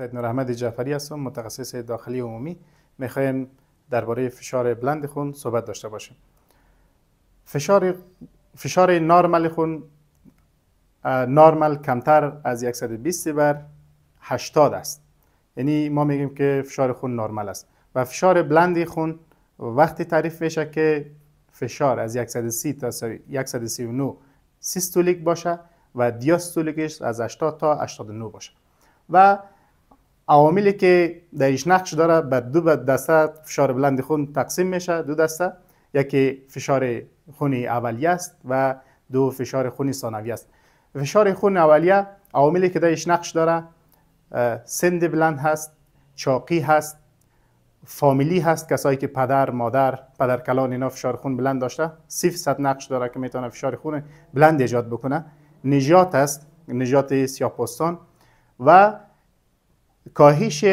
سید نور احمد جعفری هستم، متخصص داخلی عمومی. میخوایم درباره فشار بلند خون صحبت داشته باشیم. فشار نارمال خون، نارمال کمتر از 120 بر 80 است. یعنی ما میگیم که فشار خون نارمال است. و فشار بلند خون وقتی تعریف میشه که فشار از 130 تا 139 سیستولیک باشه و دیاستولیکش از 80 تا 89 باشه. و عواملی که درش نقش داره به دو دسته فشار بلند خون تقسیم میشه. دو دسته، یکی فشار خون اولیه است و دو فشار خون ثانویه است. فشار خون اولیه عواملی که درش نقش داره سن بلند هست، چاقی هست، فامیلی هست، کسایی که پدر، مادر، پدرکلان اینا فشار خون بلند داشته 30% نقش داره که میتونه فشار خون بلند ایجاد بکنه. نژاد است، نژاد سیاه‌پوستان و کاهش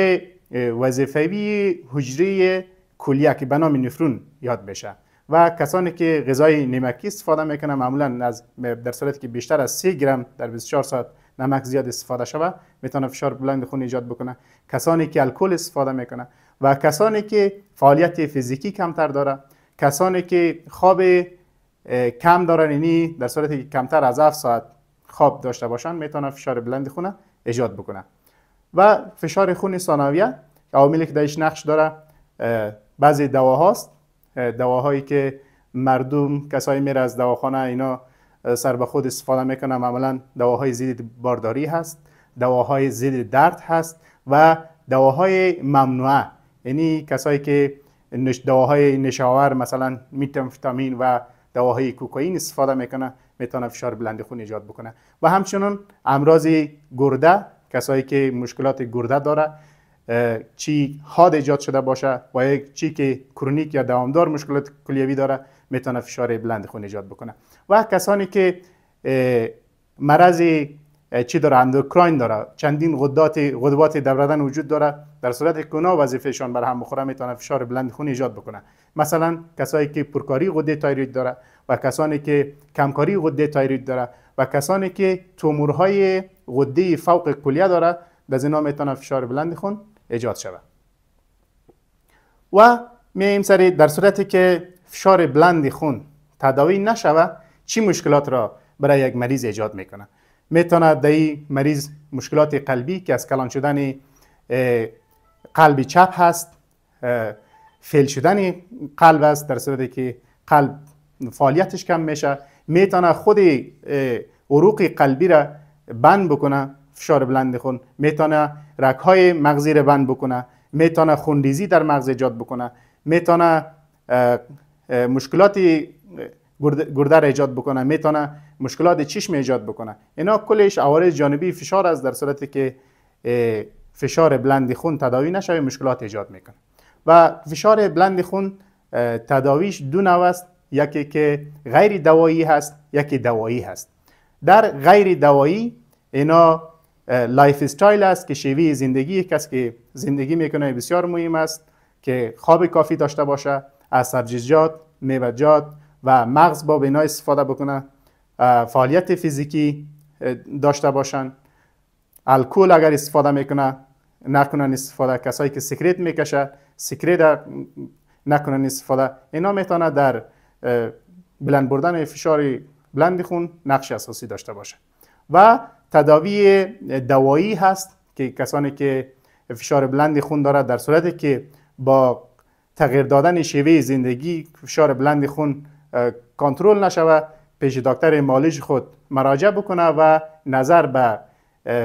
وظیفوی حجره کلیه که به نام نفرون یاد بشه. و کسانی که غذای نمکی استفاده میکنن، معمولا در صورتی که بیشتر از 3 گرم در 24 ساعت نمک زیاد استفاده شود میتونه فشار بلند خون ایجاد بکنه. کسانی که الکل استفاده میکنه و کسانی که فعالیت فیزیکی کمتر داره، کسانی که خواب کم دارن، یعنی در صورتی که کمتر از 7 ساعت خواب داشته باشن میتونه فشار بلند خون ایجاد بکنه. و فشار خون ثانویه عواملی که درش نقش داره بعضی دواهاست، دواهایی که مردم کسایی میره از دواخانه اینا سر به خود استفاده میکنه، معمولا دواهای ضد بارداری هست، دواهای ضد درد هست و دواهای ممنوعه، یعنی کسایی که دواهای نشاور مثلا متامفتامین و دواهای کوکائین استفاده میکنه میتونه فشار بلند خون ایجاد بکنه. و همچنین امراض گرده، کسایی که مشکلات گرده داره، چی حاد ایجاد شده باشه و یک چی که کرونیک یا دوامدار مشکلات کلیوی داره میتونه فشار بلند خون ایجاد بکنه. و کسانی که مرض چی داره، اندوکراین داره، چندین غدوات در بدن وجود داره، در صورت که اونا وظیفهشان بر هم بخوره میتونه فشار بلند خون ایجاد بکنه. مثلا کسایی که پرکاری غده تایروید داره و کسانی که کمکاری غده تایروید داره و کسانی که تومورهای غده فوق کلیه داره، در اینا میتونه فشار بلند خون ایجاد شود. و میایم سری در صورتی که فشار بلند خون تداوی نشود چی مشکلات را برای یک مریض ایجاد میکنه. میتونه در این مریض مشکلات قلبی که از کلان شدن قلب چپ هست، فیل شدن قلب است، در صورتی که قلب فعالیتش کم میشه میتونه خود عروق قلبی را بند بکنه. فشار بلند خون میتونه رگ‌های مغزی را بند بکنه، میتونه خونریزی در مغز ایجاد بکنه، میتونه مشکلات گرده را ایجاد بکنه، میتونه مشکلات چشم ایجاد بکنه. اینا کلش عوارض جانبی فشار است. در صورتی که فشار بلند خون تداوی نشه مشکلات ایجاد میکنه. و فشار بلند خون تداویش دو نوع است، یکی که غیر دوایی هست، یکی دوایی هست. در غیر دوایی اینا لایف استایل است که شیوه زندگی کسی که زندگی میکنه بسیار مهم است، که خواب کافی داشته باشه، از سبزیجات، میوه‌جات و مغز با اینا استفاده بکنه، فعالیت فیزیکی داشته باشن، الکل اگر استفاده میکنه نکنن استفاده، کسایی که سیگرت میکشه سیگرت نکنن استفاده. اینا میتونه در بلند بردن فشار بلند خون نقش اساسی داشته باشه. و تداوی دوایی هست که کسانی که فشار بلند خون داره، در صورتی که با تغییر دادن شیوه زندگی فشار بلند خون کنترل نشود، پیش دکتر معالج خود مراجعه بکنه و نظر به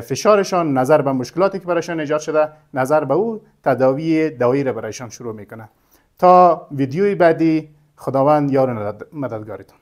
فشارشان، نظر به مشکلاتی که برایشان ایجاد شده، نظر به او تداوی دوایی را برایشان شروع میکنه. تا ویدیوی بعدی، خداوند یار مددگارتون.